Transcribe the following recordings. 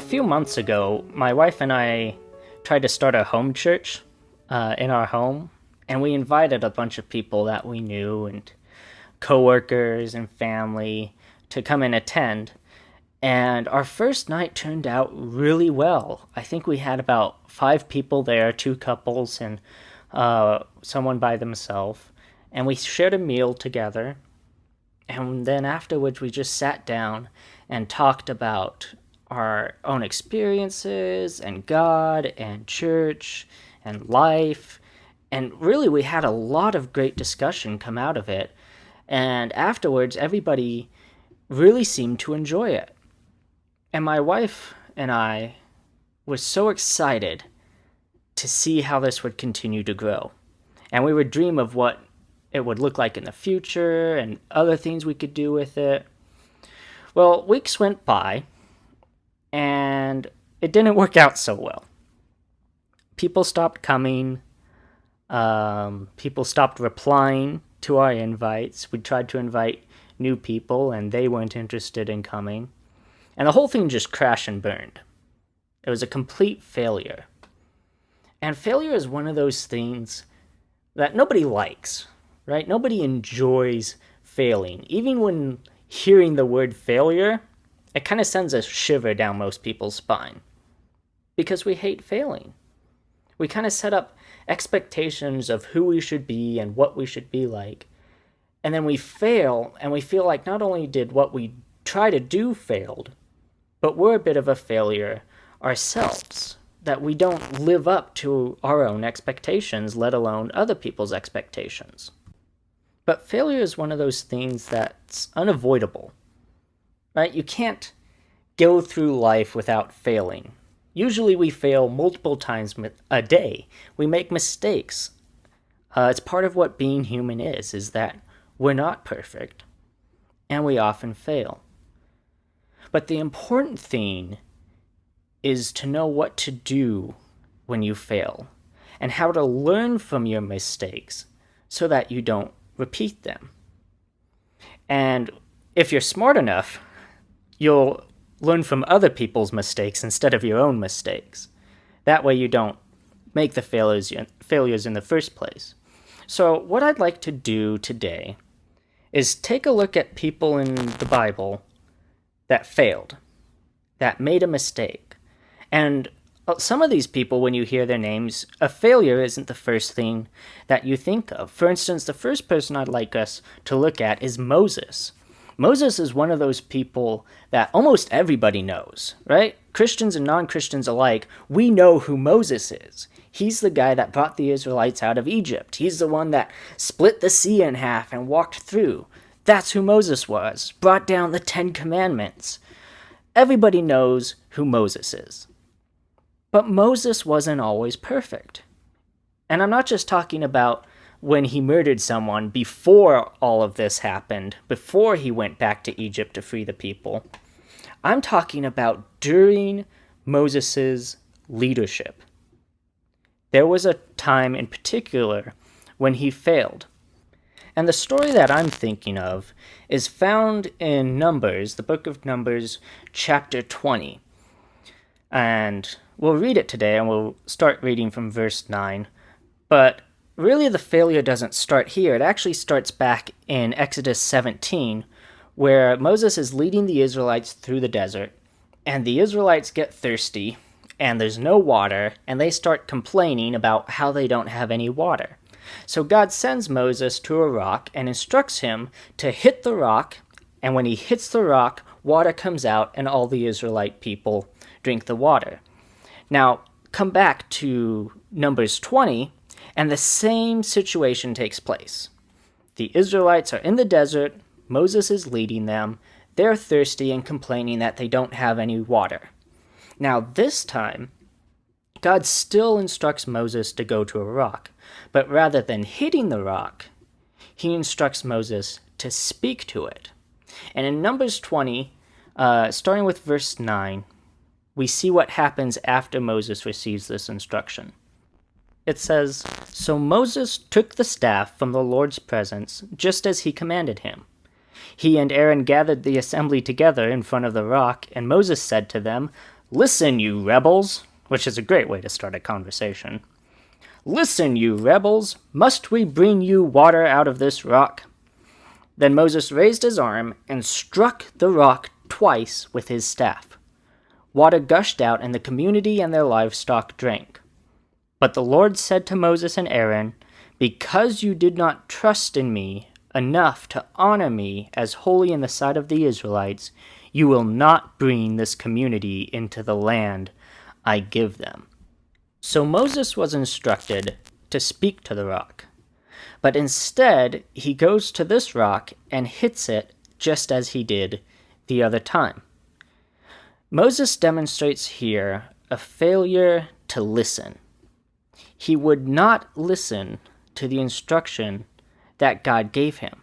few months ago, my wife and I tried to start a home church in our home, and we invited a bunch of people that we knew and coworkers and family to come and attend. And our first night turned out really well. I think we had about 5 people there, 2 couples and someone by themselves. And we shared a meal together. And then afterwards, we just sat down and talked about our own experiences and God and church and life. And really, we had a lot of great discussion come out of it. And afterwards, everybody really seemed to enjoy it. And my wife and I were so excited to see how this would continue to grow. And we would dream of what it would look like in the future and other things we could do with it. Well, weeks went by, and it didn't work out so well. People stopped coming. People stopped replying to our invites. We tried to invite new people, and they weren't interested in coming. And the whole thing just crashed and burned. It was a complete failure. And failure is one of those things that nobody likes, right? Nobody enjoys failing. Even when hearing the word failure, it kind of sends a shiver down most people's spine. Because we hate failing. We kind of set up expectations of who we should be and what we should be like. And then we fail, and we feel like not only did what we try to do failed, but we're a bit of a failure ourselves, that we don't live up to our own expectations, let alone other people's expectations. But failure is one of those things that's unavoidable, right? You can't go through life without failing. Usually we fail multiple times a day. We make mistakes. It's part of what being human is that we're not perfect, and we often fail. But the important thing is to know what to do when you fail and how to learn from your mistakes so that you don't repeat them. And if you're smart enough, you'll learn from other people's mistakes instead of your own mistakes. That way you don't make the failures in the first place. So what I'd like to do today is take a look at people in the Bible that failed, that made a mistake. And some of these people, when you hear their names, a failure isn't the first thing that you think of. For instance, the first person I'd like us to look at is Moses. Moses is one of those people that almost everybody knows, right? Christians and non-Christians alike, we know who Moses is. He's the guy that brought the Israelites out of Egypt. He's the one that split the sea in half and walked through. That's who Moses was, brought down the 10 Commandments. Everybody knows who Moses is. But Moses wasn't always perfect. And I'm not just talking about when he murdered someone before all of this happened, before he went back to Egypt to free the people. I'm talking about during Moses' leadership. There was a time in particular when he failed. And the story that I'm thinking of is found in Numbers, the book of Numbers, chapter 20. And we'll read it today, and we'll start reading from verse 9. But really the failure doesn't start here. It actually starts back in Exodus 17, where Moses is leading the Israelites through the desert, and the Israelites get thirsty, and there's no water, and they start complaining about how they don't have any water. So God sends Moses to a rock and instructs him to hit the rock, and when he hits the rock, water comes out, and all the Israelite people drink the water. Now, come back to Numbers 20, and the same situation takes place. The Israelites are in the desert, Moses is leading them, they're thirsty and complaining that they don't have any water. Now, this time, God still instructs Moses to go to a rock, but rather than hitting the rock, he instructs Moses to speak to it. And in Numbers 20, starting with verse 9, we see what happens after Moses receives this instruction. It says, "So Moses took the staff from the Lord's presence, just as he commanded him. He and Aaron gathered the assembly together in front of the rock, and Moses said to them, "Listen, you rebels," which is a great way to start a conversation. "Listen, you rebels, must we bring you water out of this rock?" Then Moses raised his arm and struck the rock twice with his staff. Water gushed out, and the community and their livestock drank. But the Lord said to Moses and Aaron, "Because you did not trust in me enough to honor me as holy in the sight of the Israelites, you will not bring this community into the land I give them." So Moses was instructed to speak to the rock, but instead he goes to this rock and hits it just as he did the other time. Moses demonstrates here a failure to listen. He would not listen to the instruction that God gave him.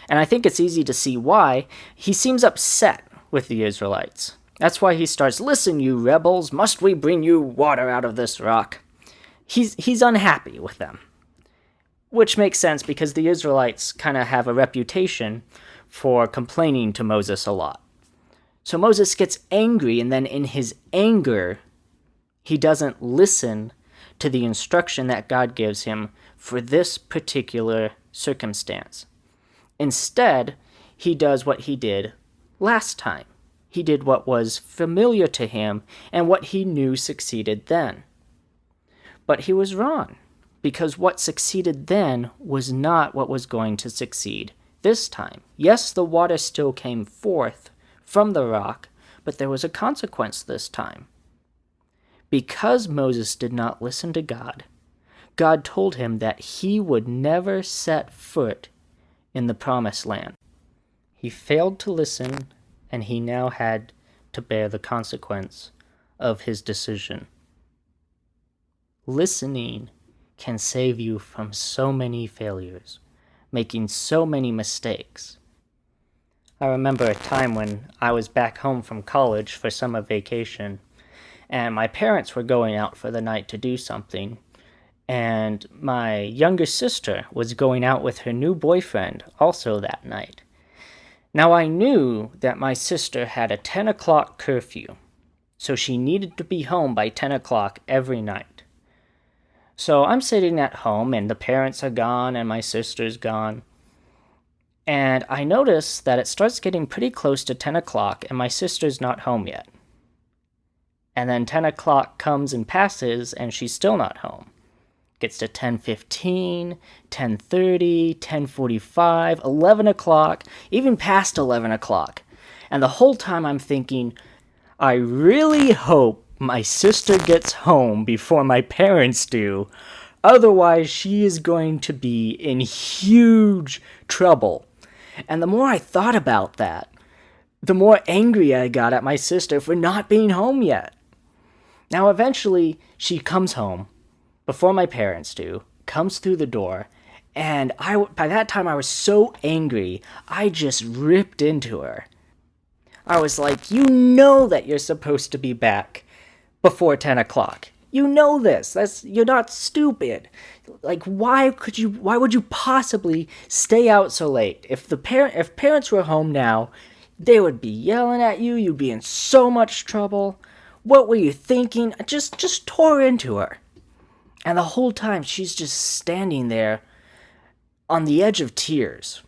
And I think it's easy to see why. He seems upset with the Israelites. That's why he starts, "Listen, you rebels, must we bring you water out of this rock?" He's unhappy with them, which makes sense because the Israelites kind of have a reputation for complaining to Moses a lot. So Moses gets angry, and then in his anger, he doesn't listen to the instruction that God gives him for this particular circumstance. Instead, he does what he did last time. He did what was familiar to him and what he knew succeeded then. But he was wrong, because what succeeded then was not what was going to succeed this time. Yes, the water still came forth from the rock, but there was a consequence this time. Because Moses did not listen to God, God told him that he would never set foot in the promised land. He failed to listen, and he now had to bear the consequence of his decision. Listening can save you from so many failures, making so many mistakes. I remember a time when I was back home from college for summer vacation, and my parents were going out for the night to do something, and my younger sister was going out with her new boyfriend also that night. Now I knew that my sister had a 10 o'clock curfew, so she needed to be home by 10 o'clock every night. So I'm sitting at home, and the parents are gone, and my sister's gone. And I notice that it starts getting pretty close to 10 o'clock, and my sister's not home yet. And then 10 o'clock comes and passes, and she's still not home. Gets to 10:15, 10:30, 10:45, 11 o'clock, even past 11 o'clock. And the whole time I'm thinking, I really hope my sister gets home before my parents do. Otherwise, she is going to be in huge trouble. And the more I thought about that, the more angry I got at my sister for not being home yet. Now, eventually, she comes home before my parents do, comes through the door, and by that time I was so angry, I just ripped into her. I was like, "You know that you're supposed to be back before 10 o'clock. You know this. You're not stupid. Like, why would you possibly stay out so late? If parents were home now, they would be yelling at you. You'd be in so much trouble. What were you thinking?" I just tore into her. And the whole time she's just standing there on the edge of tears.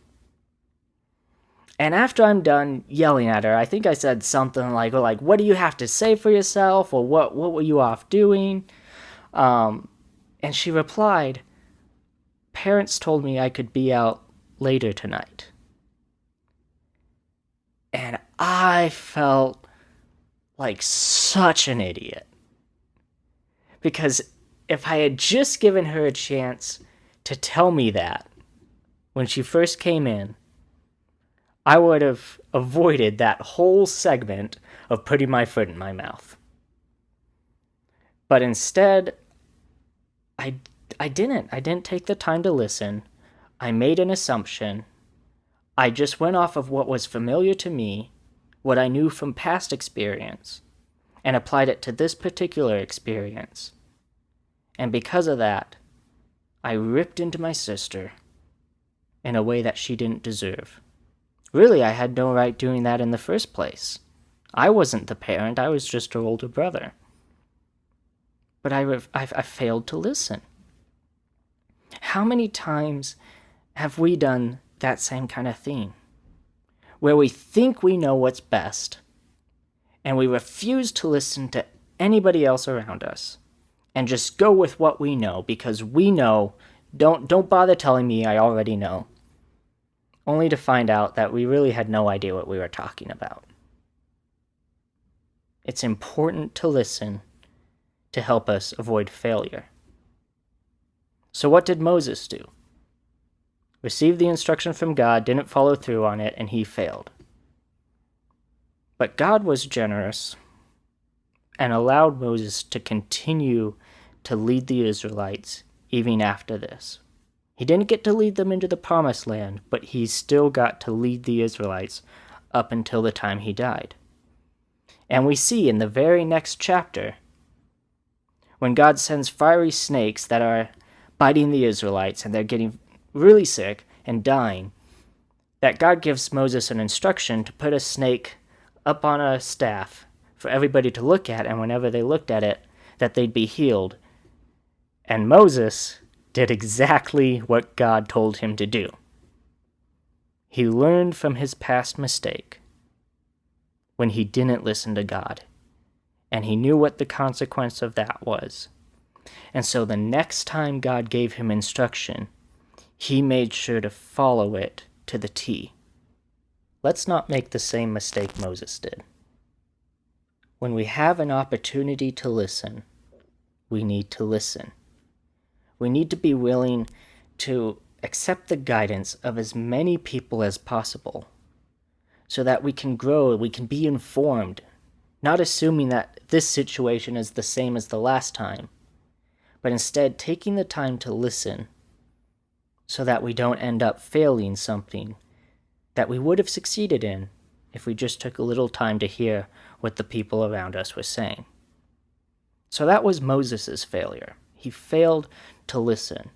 And after I'm done yelling at her, I think I said something like, "What do you have to say for yourself?" Or what were you off doing? And she replied, "Parents told me I could be out later tonight." And I felt like such an idiot. Because if I had just given her a chance to tell me that when she first came in, I would have avoided that whole segment of putting my foot in my mouth. But instead, I didn't take the time to listen. I made an assumption. I just went off of what was familiar to me, what I knew from past experience, and applied it to this particular experience. And because of that, I ripped into my sister in a way that she didn't deserve. Really, I had no right doing that in the first place. I wasn't the parent, I was just her older brother. But I failed to listen. How many times have we done that same kind of thing? Where we think we know what's best, and we refuse to listen to anybody else around us, and just go with what we know, because we know, don't bother telling me, I already know. Only to find out that we really had no idea what we were talking about. It's important to listen to help us avoid failure. So what did Moses do? Received the instruction from God, didn't follow through on it, and he failed. But God was generous and allowed Moses to continue to lead the Israelites even after this. He didn't get to lead them into the promised land, but he still got to lead the Israelites up until the time he died. And we see in the very next chapter, when God sends fiery snakes that are biting the Israelites and they're getting really sick and dying, that God gives Moses an instruction to put a snake up on a staff for everybody to look at, and whenever they looked at it, that they'd be healed. And Moses did exactly what God told him to do. He learned from his past mistake when he didn't listen to God, and he knew what the consequence of that was. And so the next time God gave him instruction, he made sure to follow it to the T. Let's not make the same mistake Moses did. When we have an opportunity to listen, we need to listen. We need to be willing to accept the guidance of as many people as possible so that we can grow, we can be informed, not assuming that this situation is the same as the last time, but instead taking the time to listen so that we don't end up failing something that we would have succeeded in if we just took a little time to hear what the people around us were saying. So that was Moses' failure. He failed to listen.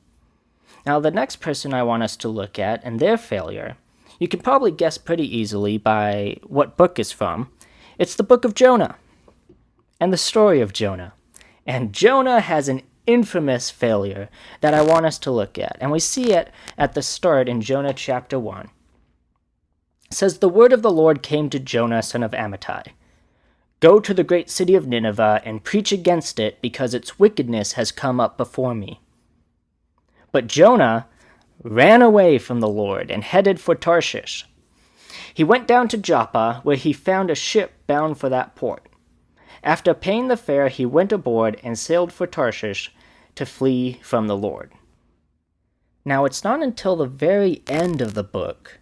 Now, the next person I want us to look at and their failure, you can probably guess pretty easily by what book it's from. It's the book of Jonah and the story of Jonah. And Jonah has an infamous failure that I want us to look at. And we see it at the start in Jonah chapter 1. It says, "The word of the Lord came to Jonah, son of Amittai. Go to the great city of Nineveh and preach against it, because its wickedness has come up before me." But Jonah ran away from the Lord and headed for Tarshish. He went down to Joppa, where he found a ship bound for that port. After paying the fare, he went aboard and sailed for Tarshish to flee from the Lord. Now, it's not until the very end of the book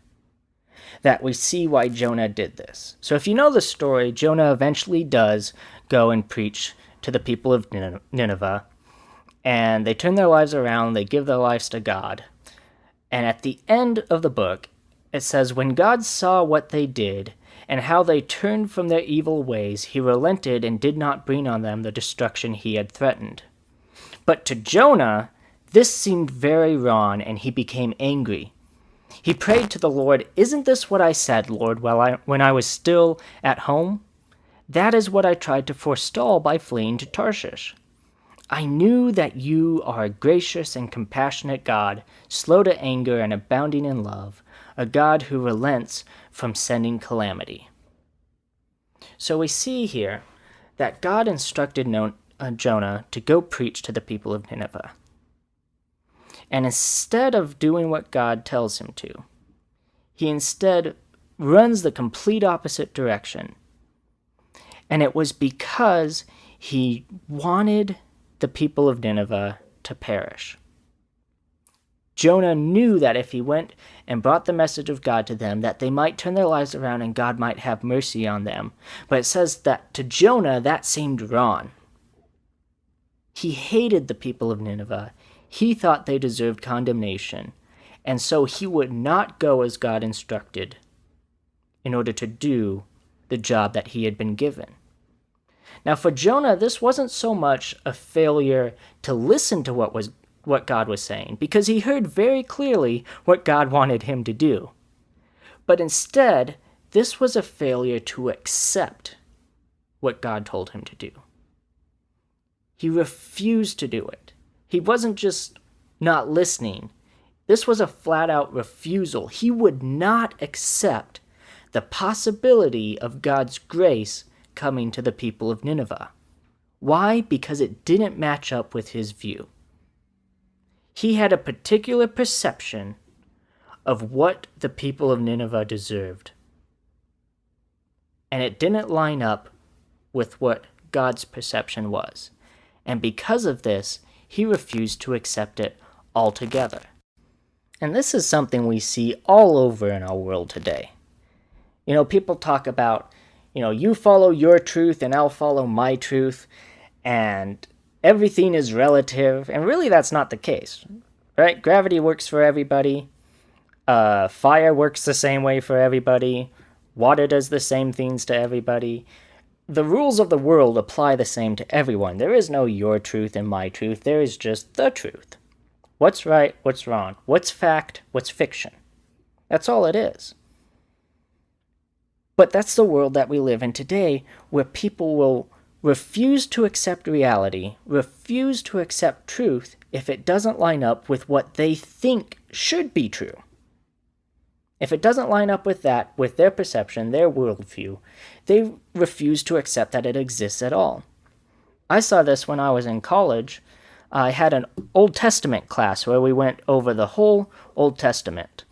that we see why Jonah did this. So if you know the story, Jonah eventually does go and preach to the people of Nineveh, and they turn their lives around, they give their lives to God. And at the end of the book, it says, when God saw what they did and how they turned from their evil ways, he relented and did not bring on them the destruction he had threatened. But to Jonah, this seemed very wrong, and he became angry. He prayed to the Lord, "Isn't this what I said, Lord, when I was still at home? That is what I tried to forestall by fleeing to Tarshish. I knew that you are a gracious and compassionate God, slow to anger and abounding in love, a God who relents from sending calamity." So we see here that God instructed Jonah to go preach to the people of Nineveh. And instead of doing what God tells him to, he instead runs the complete opposite direction. And it was because he wanted the people of Nineveh to perish. Jonah knew that if he went and brought the message of God to them, that they might turn their lives around and God might have mercy on them. But it says that to Jonah, that seemed wrong. He hated the people of Nineveh. He thought they deserved condemnation, and so he would not go as God instructed in order to do the job that he had been given. Now for Jonah, this wasn't so much a failure to listen to what God was saying, because he heard very clearly what God wanted him to do. But instead, this was a failure to accept what God told him to do. He refused to do it. He wasn't just not listening. This was a flat-out refusal. He would not accept the possibility of God's grace coming to the people of Nineveh. Why? Because it didn't match up with his view. He had a particular perception of what the people of Nineveh deserved. And it didn't line up with what God's perception was. And because of this, he refused to accept it altogether. And this is something we see all over in our world today. People talk about, you follow your truth and I'll follow my truth, and everything is relative, and really that's not the case, right? Gravity works for everybody. Fire works the same way for everybody. Water does the same things to everybody. The rules of the world apply the same to everyone. There is no your truth and my truth. There is just the truth. What's right, what's wrong, what's fact, what's fiction. That's all it is. But that's the world that we live in today, where people will refuse to accept reality, refuse to accept truth if it doesn't line up with what they think should be true. If it doesn't line up with that, with their perception, their worldview, they refuse to accept that it exists at all. I saw this when I was in college. I had an Old Testament class where we went over the whole Old Testament.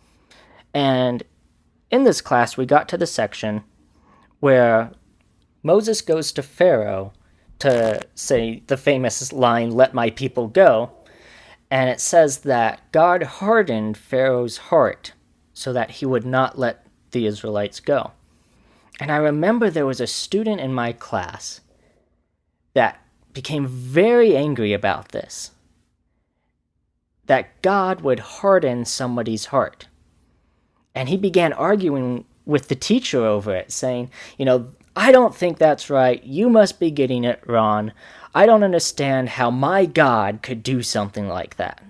And in this class, we got to the section where Moses goes to Pharaoh to say the famous line, "Let my people go." And it says that God hardened Pharaoh's heart so that he would not let the Israelites go. And I remember there was a student in my class that became very angry about this, that God would harden somebody's heart. And he began arguing with the teacher over it, saying, I don't think that's right. You must be getting it wrong. I don't understand how my God could do something like that.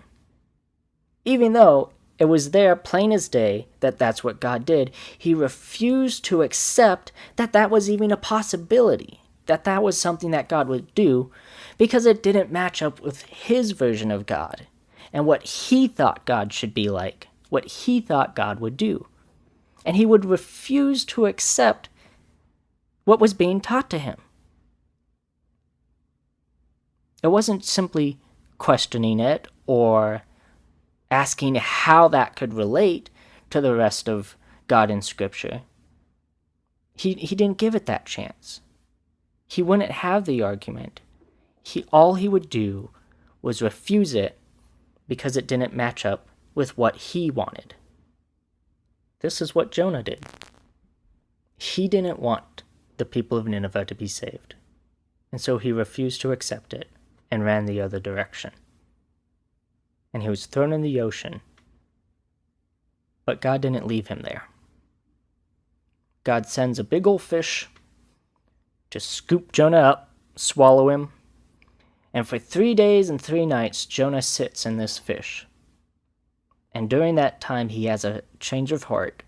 Even though it was there plain as day that that's what God did, he refused to accept that that was even a possibility, that that was something that God would do, because it didn't match up with his version of God and what he thought God should be like, what he thought God would do. And he would refuse to accept what was being taught to him. It wasn't simply questioning it or asking how that could relate to the rest of God in Scripture. He didn't give it that chance. He wouldn't have the argument. All he would do was refuse it because it didn't match up with what he wanted. This is what Jonah did. He didn't want the people of Nineveh to be saved, and so he refused to accept it and ran the other direction. And he was thrown in the ocean, but God didn't leave him there. God sends a big old fish to scoop Jonah up, swallow him, and for 3 days and 3 nights Jonah sits in this fish. And during that time he has a change of heart.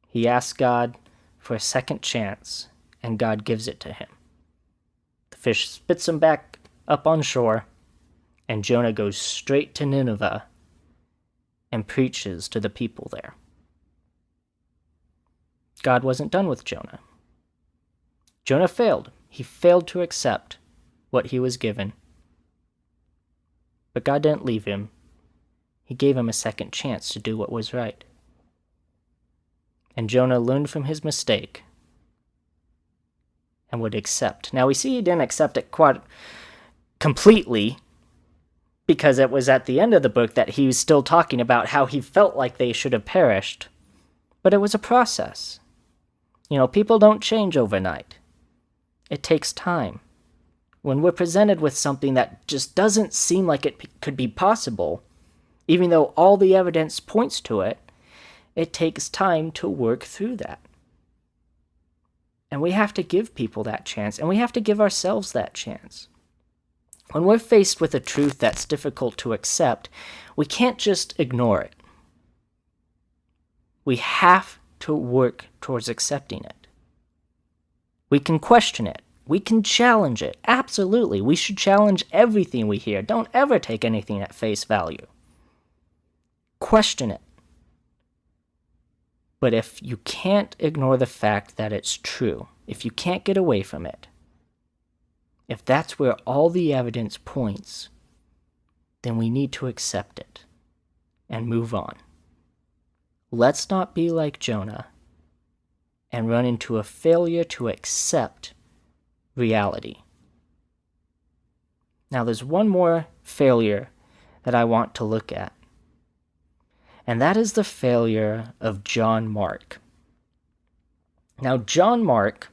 He asks God for a second chance, and God gives it to him. The fish spits him back up on shore, and Jonah goes straight to Nineveh and preaches to the people there. God wasn't done with Jonah. Jonah failed. He failed to accept what he was given. But God didn't leave him. He gave him a second chance to do what was right. And Jonah learned from his mistake and would accept. Now we see he didn't accept it quite completely, because it was at the end of the book that he was still talking about how he felt like they should have perished. But it was a process. People don't change overnight. It takes time. When we're presented with something that just doesn't seem like it could be possible, even though all the evidence points to it, it takes time to work through that. And we have to give people that chance, and we have to give ourselves that chance. When we're faced with a truth that's difficult to accept, we can't just ignore it. We have to work towards accepting it. We can question it. We can challenge it. Absolutely. We should challenge everything we hear. Don't ever take anything at face value. Question it. But if you can't ignore the fact that it's true, if you can't get away from it, if that's where all the evidence points, then we need to accept it and move on. Let's not be like Jonah and run into a failure to accept reality. Now, there's one more failure that I want to look at, and that is the failure of John Mark. Now, John Mark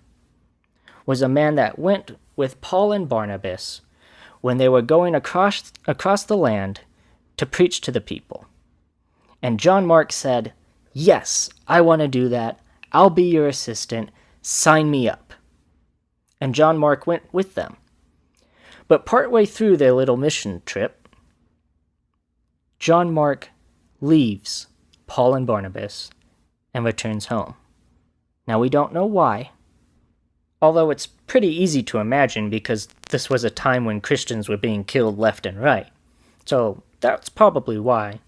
was a man that went with Paul and Barnabas when they were going across the land to preach to the people. And John Mark said, "Yes, I want to do that. I'll be your assistant. Sign me up." And John Mark went with them. But partway through their little mission trip, John Mark leaves Paul and Barnabas and returns home. Now, we don't know why, although it's pretty easy to imagine because this was a time when Christians were being killed left and right. So that's probably why,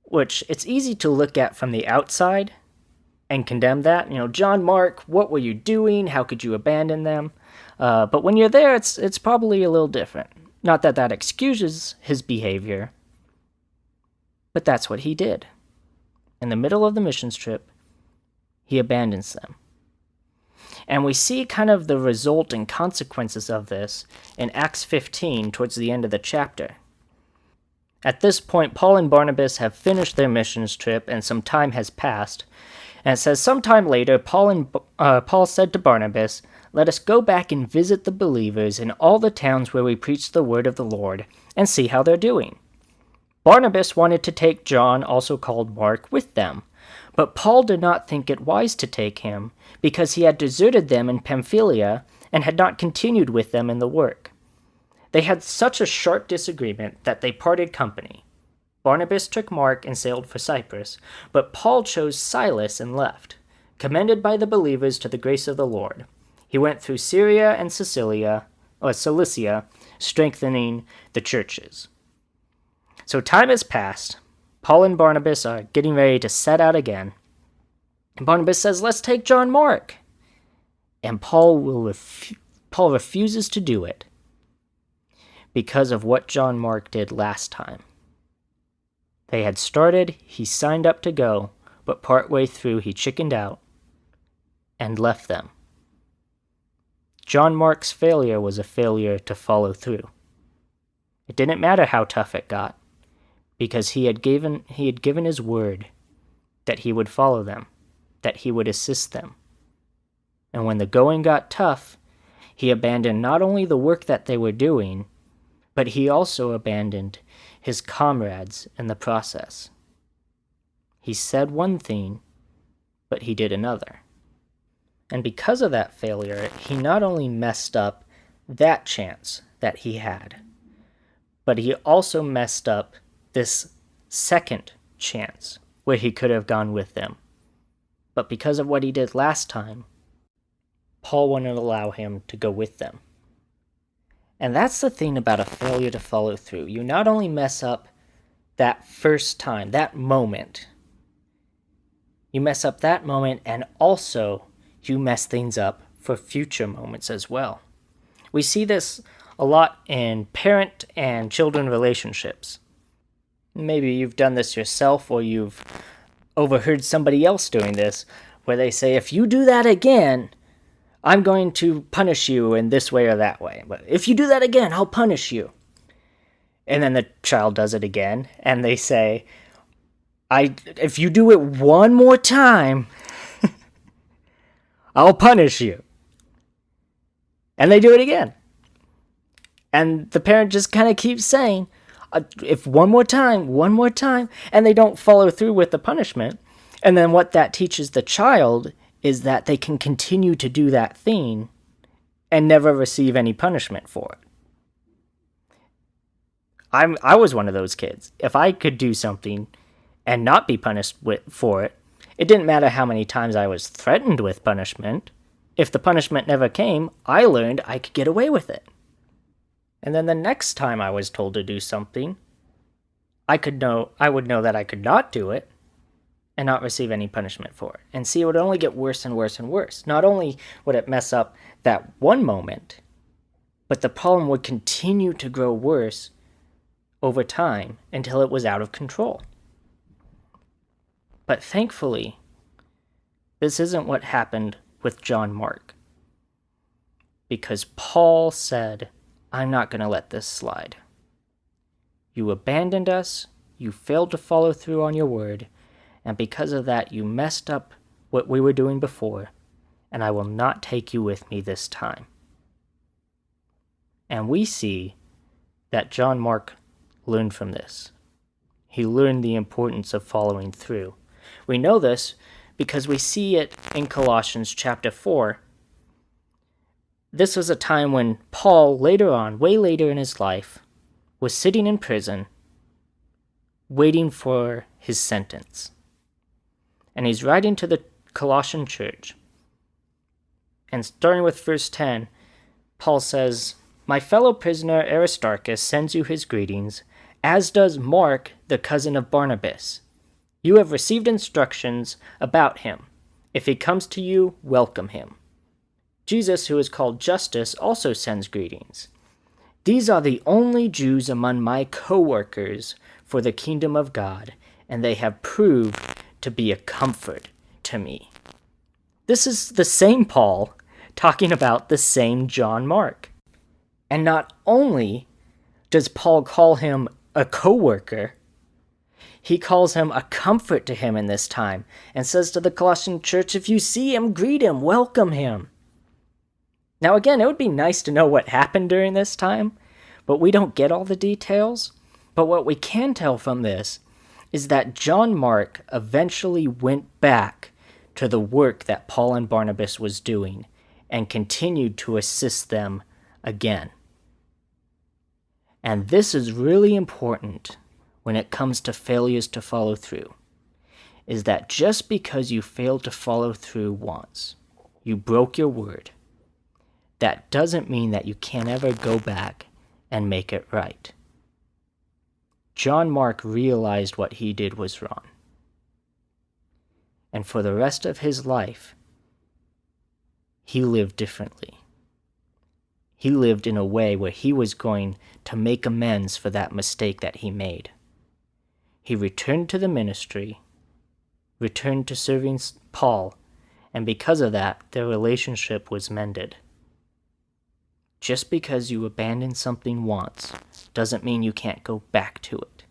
which it's easy to look at from the outside and condemn that. John Mark, what were you doing? How could you abandon them? But when you're there, it's probably a little different. Not that that excuses his behavior, but that's what he did. In the middle of the missions trip, he abandons them. And we see kind of the result and consequences of this in Acts 15 towards the end of the chapter. At this point, Paul and Barnabas have finished their missions trip and some time has passed. And it says, sometime later, Paul said to Barnabas, "Let us go back and visit the believers in all the towns where we preach the word of the Lord and see how they're doing." Barnabas wanted to take John, also called Mark, with them. But Paul did not think it wise to take him, because he had deserted them in Pamphylia and had not continued with them in the work. They had such a sharp disagreement that they parted company. Barnabas took Mark and sailed for Cyprus, but Paul chose Silas and left, commended by the believers to the grace of the Lord. He went through Syria and Cilicia, strengthening the churches. So time has passed. Paul and Barnabas are getting ready to set out again. And Barnabas says, "Let's take John Mark." And Paul refuses to do it because of what John Mark did last time. They had started, he signed up to go, but partway through he chickened out and left them. John Mark's failure was a failure to follow through. It didn't matter how tough it got, because he had given his word that he would follow them, that he would assist them. And when the going got tough, he abandoned not only the work that they were doing, but he also abandoned his comrades in the process. He said one thing, but he did another. And because of that failure, he not only messed up that chance that he had, but he also messed up this second chance where he could have gone with them. But because of what he did last time, Paul wouldn't allow him to go with them. And that's the thing about a failure to follow through. You not only mess up that first time, that moment, you mess up that moment, and also you mess things up for future moments as well. We see this a lot in parent and children relationships. Maybe you've done this yourself, or you've overheard somebody else doing this, where they say, "If you do that again, I'm going to punish you in this way or that way. But if you do that again, I'll punish you." And then the child does it again, and they say, "If you do it one more time, I'll punish you." And they do it again. And the parent just kind of keeps saying, "If one more time," and they don't follow through with the punishment. And then what that teaches the child is that they can continue to do that thing and never receive any punishment for it. I was one of those kids. If I could do something and not be punished for it, it didn't matter how many times I was threatened with punishment. if the punishment never came, I learned I could get away with it. And then the next time I was told to do something, I would know that I could not do it and not receive any punishment for it. And see, it would only get worse and worse and worse. Not only would it mess up that one moment, but the problem would continue to grow worse over time until it was out of control. But thankfully, this isn't what happened with John Mark. Because Paul said, I'm not going to let this slide. You abandoned us, you failed to follow through on your word, and because of that, you messed up what we were doing before, and I will not take you with me this time. And we see that John Mark learned from this. He learned the importance of following through. We know this because we see it in Colossians chapter 4. This was a time when Paul, later on, way later in his life, was sitting in prison, waiting for his sentence. And he's writing to the Colossian church. And starting with verse 10, Paul says, My fellow prisoner Aristarchus sends you his greetings, as does Mark, the cousin of Barnabas. You have received instructions about him. If he comes to you, welcome him. Jesus, who is called Justus, also sends greetings. These are the only Jews among my co-workers for the kingdom of God, and they have proved to be a comfort to me. This is the same Paul talking about the same John Mark. And not only does Paul call him a co-worker, he calls him a comfort to him in this time and says to the Colossian church, if you see him, greet him, welcome him. Now again, it would be nice to know what happened during this time, but we don't get all the details. But what we can tell from this is that John Mark eventually went back to the work that Paul and Barnabas was doing and continued to assist them again. And this is really important when it comes to failures to follow through, is that just because you failed to follow through once, you broke your word, that doesn't mean that you can't ever go back and make it right. John Mark realized what he did was wrong. And for the rest of his life, he lived differently. He lived in a way where he was going to make amends for that mistake that he made. He returned to the ministry, returned to serving Paul, and because of that, their relationship was mended. Just because you abandon something once doesn't mean you can't go back to it.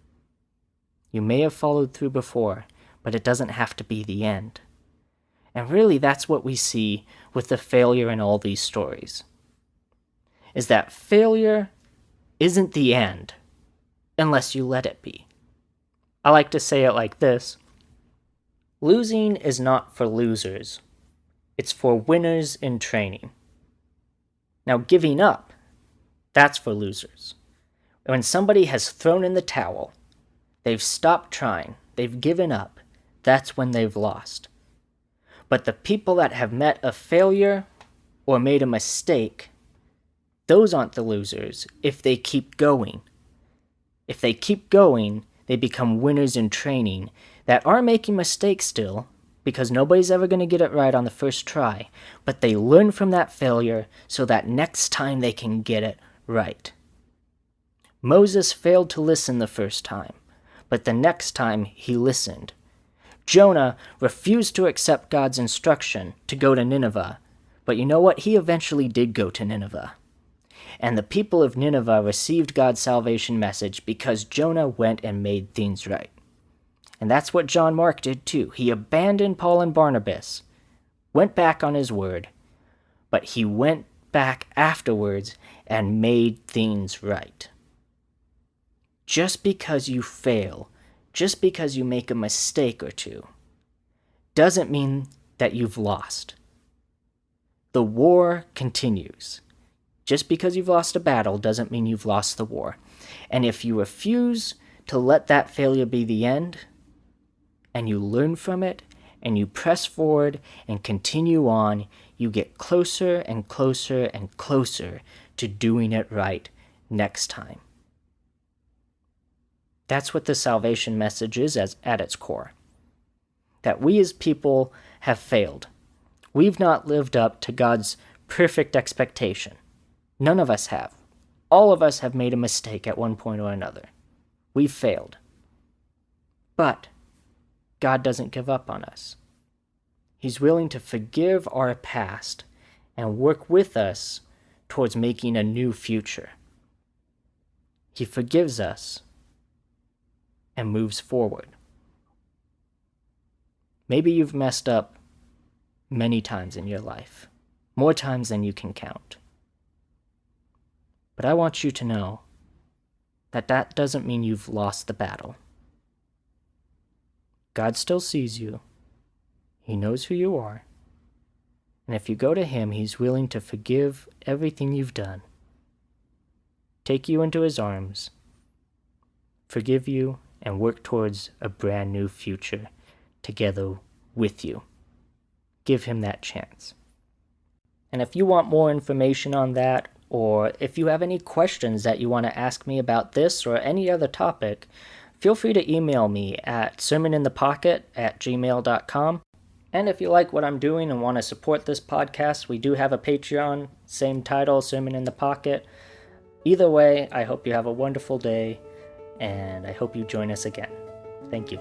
You may have followed through before, but it doesn't have to be the end. And really, that's what we see with the failure in all these stories. Is that failure isn't the end unless you let it be. I like to say it like this. Losing is not for losers. It's for winners in training. Now, giving up, that's for losers. When somebody has thrown in the towel, they've stopped trying, they've given up, that's when they've lost. But the people that have met a failure or made a mistake, those aren't the losers if they keep going. If they keep going, they become winners in training that are making mistakes still, because nobody's ever going to get it right on the first try, but they learn from that failure so that next time they can get it right. Moses failed to listen the first time, but the next time he listened. Jonah refused to accept God's instruction to go to Nineveh, but you know what? He eventually did go to Nineveh. And the people of Nineveh received God's salvation message because Jonah went and made things right. And that's what John Mark did too. He abandoned Paul and Barnabas, went back on his word, but he went back afterwards and made things right. Just because you fail, just because you make a mistake or two, doesn't mean that you've lost. The war continues. Just because you've lost a battle doesn't mean you've lost the war. And if you refuse to let that failure be the end, and you learn from it, and you press forward and continue on, you get closer and closer and closer to doing it right next time. That's what the salvation message is at its core. That we as people have failed. We've not lived up to God's perfect expectation. None of us have. All of us have made a mistake at one point or another. We've failed. But God doesn't give up on us. He's willing to forgive our past and work with us towards making a new future. He forgives us and moves forward. Maybe you've messed up many times in your life, more times than you can count. But I want you to know that that doesn't mean you've lost the battle. God still sees you. He knows who you are. And if you go to Him, He's willing to forgive everything you've done, take you into His arms, forgive you, and work towards a brand new future together with you. Give Him that chance. And if you want more information on that, or if you have any questions that you want to ask me about this or any other topic, feel free to email me at sermoninthepocket@gmail.com. And if you like what I'm doing and want to support this podcast, we do have a Patreon, same title, Sermon in the Pocket. Either way, I hope you have a wonderful day, and I hope you join us again. Thank you.